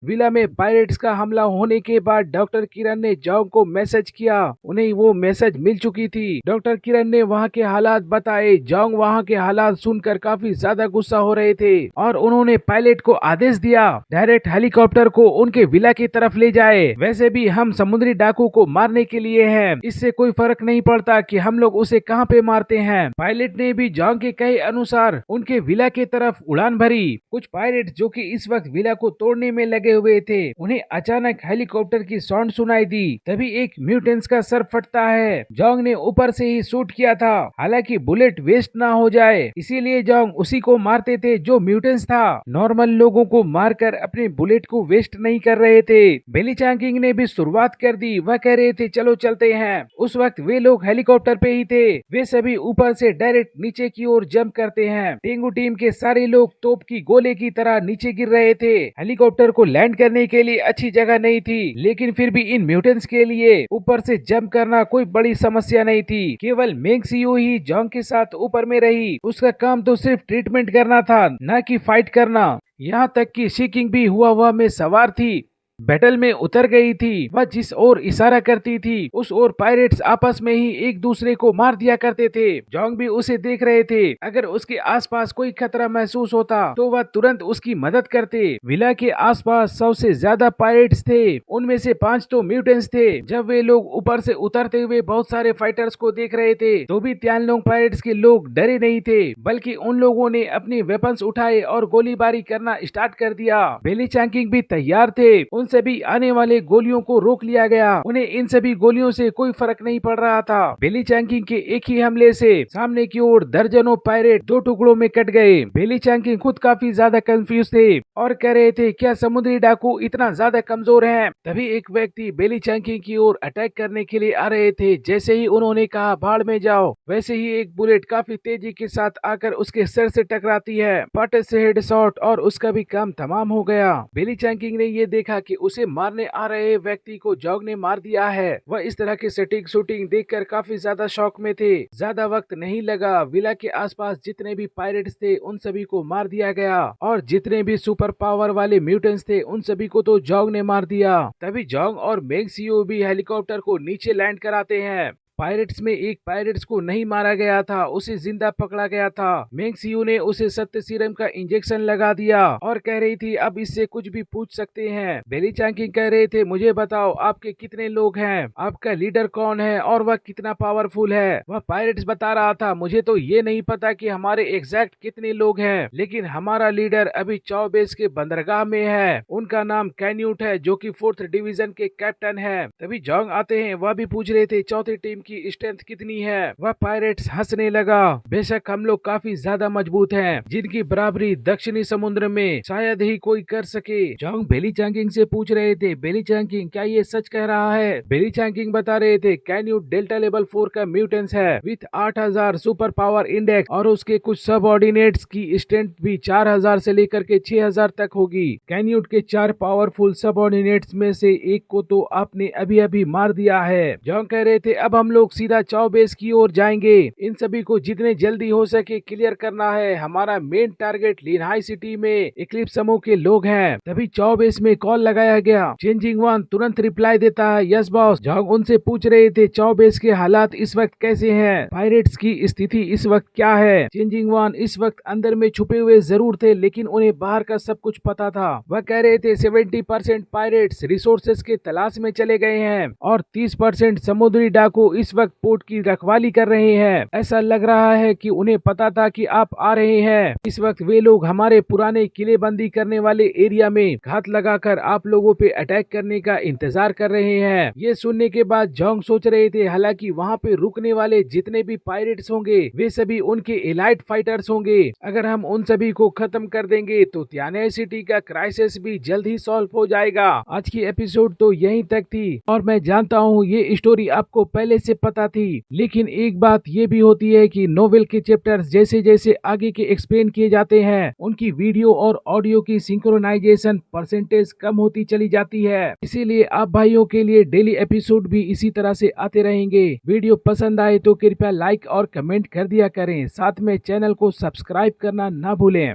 Villa में pirates का हमला होने के बाद डॉक्टर किरण ने जॉन्ग को मैसेज किया। उन्हें वो मैसेज मिल चुकी थी। डॉक्टर किरण ने वहाँ के हालात बताए। जॉन्ग वहाँ के हालात सुनकर काफी ज्यादा गुस्सा हो रहे थे और उन्होंने पायलट को आदेश दिया डायरेक्ट हेलीकॉप्टर को उनके विला की तरफ ले जाए। वैसे भी हम समुद्री डाकू को मारने के लिए हैं, इससे कोई फर्क नहीं पड़ता कि हम लोग उसे कहाँ पे मारते हैं। पायलट ने भी जॉन्ग के कहे अनुसार उनके विला की तरफ उड़ान भरी। कुछ पायलट जो कि इस वक्त विला को तोड़ने में लगे हुए थे, उन्हें अचानक हेलीकॉप्टर की साउंड सुनाई दी। तभी एक म्यूटेंट्स का सर फटता है। जॉन्ग ने ऊपर से ही शूट किया था, हालांकि बुलेट वेस्ट ना हो जाए इसीलिए जॉन्ग उसी को मारते थे जो म्यूटेंट्स था। नॉर्मल लोगों को मारकर अपने बुलेट को वेस्ट नहीं कर रहे थे। बेली चांगिंग ने भी शुरुआत कर दी। वह कह रहे थे चलो चलते हैं। उस वक्त वे लोग हेलीकॉप्टर पे ही थे। वे सभी ऊपर से डायरेक्ट नीचे की ओर जंप करते हैं। टेंगू टीम के सारे लोग तोप की गोले की तरह नीचे गिर रहे थे। हेलीकॉप्टर को लैंड करने के लिए अच्छी जगह नहीं थी, लेकिन फिर भी इन म्यूटेंट्स के लिए ऊपर से जंप करना कोई बड़ी समस्या नहीं थी। केवल मेंग सियो ही जॉन्ग के साथ ऊपर में रही। उसका काम तो सिर्फ ट्रीटमेंट करना था, न कि फाइट करना। यहाँ तक कि शिकिंग भी हुआ में सवार थी, बैटल में उतर गई थी। वह जिस ओर इशारा करती थी उस ओर पायरेट्स आपस में ही एक दूसरे को मार दिया करते थे। जॉन्ग भी उसे देख रहे थे। अगर उसके आसपास कोई खतरा महसूस होता तो वह तुरंत उसकी मदद करते। विला के आसपास 100 से ज्यादा पायरेट्स थे, उनमें से 5 तो म्यूटेंट्स थे। जब वे लोग ऊपर से उतरते हुए बहुत सारे फाइटर्स को देख रहे थे तो भी तियानलोंग पायरेट्स के लोग डरे नहीं थे, बल्कि उन लोगों ने अपने वेपन्स उठाए और गोलीबारी करना स्टार्ट कर दिया। बेली चांगिंग भी तैयार थे। उन सभी आने वाले गोलियों को रोक लिया गया। उन्हें इन सभी गोलियों से कोई फर्क नहीं पड़ रहा था। बेली चांगिंग के एक ही हमले से सामने की ओर दर्जनों पायरेट 2 टुकड़ों में कट गए। बेली चांगिंग खुद काफी ज्यादा कंफ्यूज थे और कह रहे थे क्या समुद्री डाकू इतना ज्यादा कमजोर हैं? तभी एक व्यक्ति बेली चांगिंग की ओर अटैक करने के लिए आ रहे थे। जैसे ही उन्होंने कहा भाड़ में जाओ, वैसे ही एक बुलेट काफी तेजी के साथ आकर उसके सर से टकराती है। पट से हेड शॉट और उसका भी काम तमाम हो गया। बेली चांगिंग ने ये देखा कि उसे मारने आ रहे व्यक्ति को जॉन्ग ने मार दिया है। वह इस तरह की सेटिंग शूटिंग देखकर काफी ज्यादा शौक में थे। ज्यादा वक्त नहीं लगा, विला के आसपास जितने भी पायरेट्स थे उन सभी को मार दिया गया और जितने भी सुपर पावर वाले म्यूटेंट्स थे उन सभी को तो जॉन्ग ने मार दिया। तभी जॉन्ग और मेंग सियो भी हेलीकॉप्टर को नीचे लैंड कराते हैं। पायरेट्स में एक पायरेट्स को नहीं मारा गया था, उसे जिंदा पकड़ा गया था। मेंग सियो ने उसे सत्य सीरम का इंजेक्शन लगा दिया और कह रही थी अब इससे कुछ भी पूछ सकते हैं। बेली चांगिंग कह रहे थे मुझे बताओ आपके कितने लोग हैं, आपका लीडर कौन है और वह कितना पावरफुल है। वह पायरेट्स बता रहा था मुझे तो ये नहीं पता कि हमारे एग्जैक्ट कितने लोग हैं, लेकिन हमारा लीडर अभी चाओ बेस के बंदरगाह में है। उनका नाम कैन्यूट है जो कि 4th डिवीजन के कैप्टन है। तभी जॉन्ग आते हैं। वह भी पूछ रहे थे चौथी टीम की स्ट्रेंथ कितनी है। वह पायरेट्स हंसने लगा। बेशक हम लोग काफी ज्यादा मजबूत हैं, जिनकी बराबरी दक्षिणी समुद्र में शायद ही कोई कर सके। जॉन्ग बेली चांगिंग से पूछ रहे थे बेली चांगिंग क्या ये सच कह रहा है? बेली चांगिंग बता रहे थे कैन्यूट डेल्टा लेवल 4 का म्यूटेंस है विथ 8000 सुपर पावर इंडेक्स और उसके कुछ सबऑर्डिनेट्स की स्ट्रेंथ भी 4000 से लेकर के 6000 तक होगी। कैन्यूट के 4 पावरफुल सबऑर्डिनेट्स में से एक को तो आपने अभी अभी मार दिया है। जॉन्ग कह रहे थे अब हम लोग सीधा चाओ बेस की ओर जाएंगे। इन सभी को जितने जल्दी हो सके क्लियर करना है। हमारा मेन टारगेट लिनहाई सिटी में इक्लिप्स समूह के लोग हैं। तभी चाओ बेस में कॉल लगाया गया। चेंजिंग वन तुरंत रिप्लाई देता है यस बॉस। जॉन्ग उनसे पूछ रहे थे चाओ बेस के हालात इस वक्त कैसे हैं? पायरेट्स की स्थिति इस वक्त क्या है? चेंजिंग वन इस वक्त अंदर में छुपे हुए जरूर थे, लेकिन उन्हें बाहर का सब कुछ पता था। वह कह रहे थे 70% पायरेट्स रिसोर्सेज के तलाश में चले गए हैं और 30% समुद्री डाकू इस वक्त पोर्ट की रखवाली कर रहे हैं। ऐसा लग रहा है कि उन्हें पता था कि आप आ रहे हैं। इस वक्त वे लोग हमारे पुराने किलेबंदी करने वाले एरिया में घात लगाकर आप लोगों पे अटैक करने का इंतजार कर रहे हैं। ये सुनने के बाद जॉन्ग सोच रहे थे हालांकि वहाँ पे रुकने वाले जितने भी पायरेट्स होंगे वे सभी उनके एलाइट फाइटर्स होंगे। अगर हम उन सभी को खत्म कर देंगे तो तियाने सिटी का क्राइसिस भी जल्द ही सॉल्व हो जाएगा। आज की एपिसोड तो यहीं तक थी और मैं जानता हूँ ये स्टोरी आपको पहले से पता थी, लेकिन एक बात ये भी होती है कि नोवेल के चैप्टर्स जैसे जैसे आगे के एक्सप्लेन किए जाते हैं उनकी वीडियो और ऑडियो की सिंक्रोनाइजेशन परसेंटेज कम होती चली जाती है। इसीलिए आप भाइयों के लिए डेली एपिसोड भी इसी तरह से आते रहेंगे। वीडियो पसंद आए तो कृपया लाइक और कमेंट कर दिया करें, साथ में चैनल को सब्सक्राइब करना ना भूलें।